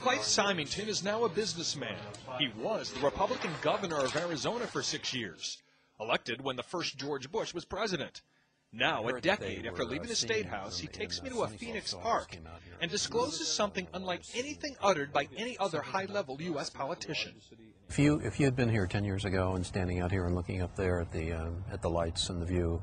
Fife Symington is now a businessman. He was the Republican governor of Arizona for 6 years, elected when the first George Bush was president. Now, a decade after leaving the State House, he takes me to a Phoenix park and discloses something unlike anything uttered by any other high-level U.S. politician. If you had been here 10 years ago and standing out here and looking up there at the lights and the view,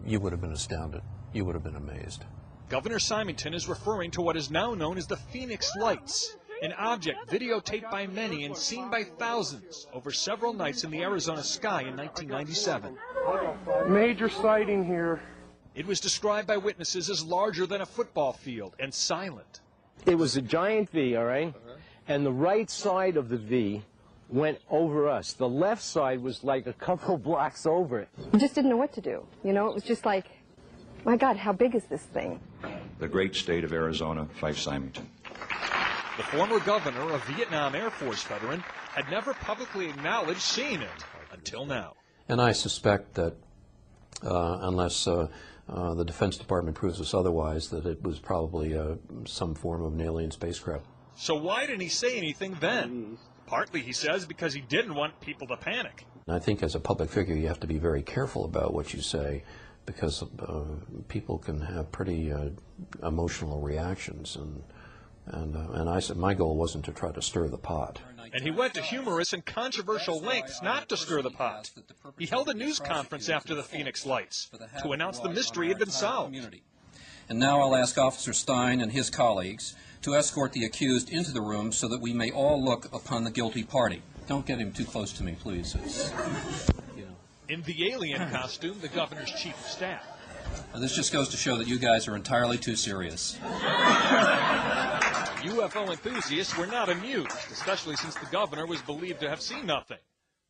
you would have been astounded. You would have been amazed. Governor Symington is referring to what is now known as the Phoenix Lights, an object videotaped by many and seen by thousands over several nights in the Arizona sky in 1997. Major sighting here. It was described by witnesses as larger than a football field and silent. It was a giant V, all right? And the right side of the V went over us. The left side was like a couple blocks over it. We just didn't know what to do. You know, it was just like, my God, how big is this thing? The great state of Arizona, Fife Symington. The former governor, a Vietnam Air Force veteran, had never publicly acknowledged seeing it until now. And I suspect that unless the Defense Department proves us otherwise, that it was probably some form of an alien spacecraft. So why didn't he say anything then? Partly, he says, because he didn't want people to panic. I think as a public figure, you have to be very careful about what you say, because people can have pretty emotional reactions, and I said my goal wasn't to try to stir the pot. And he went to humorous and controversial lengths not to stir the pot. He held a news conference after the Phoenix Lights to announce the mystery had been solved. And now I'll ask Officer Stein and his colleagues to escort the accused into the room so that we may all look upon the guilty party. Don't get him too close to me, please. In the alien costume, the governor's chief of staff. This just goes to show that you guys are entirely too serious. UFO enthusiasts were not amused, especially since the governor was believed to have seen nothing.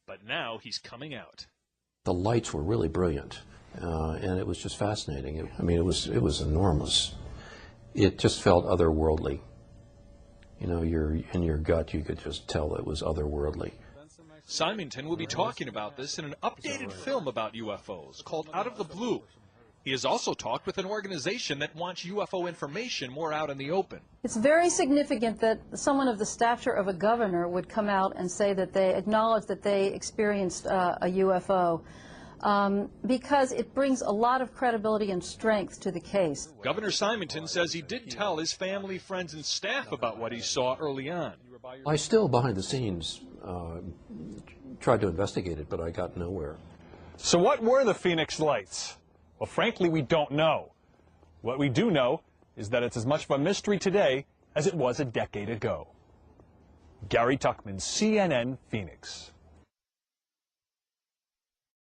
But now he's coming out. The lights were really brilliant, and it was just fascinating. It was enormous. It just felt otherworldly. You know, in your gut, you could just tell it was otherworldly. Symington will be talking about this in an updated film about UFOs called Out of the Blue. He has also talked with an organization that wants UFO information more out in the open. It's very significant that someone of the stature of a governor would come out and say that they acknowledge that they experienced a UFO, because it brings a lot of credibility and strength to the case. Governor Symington says he did tell his family, friends, and staff about what he saw early on. I still, behind the scenes, tried to investigate it, but I got nowhere. So what were the Phoenix Lights? Well, frankly, we don't know. What we do know is that it's as much of a mystery today as it was a decade ago. Gary Tuckman, CNN, Phoenix.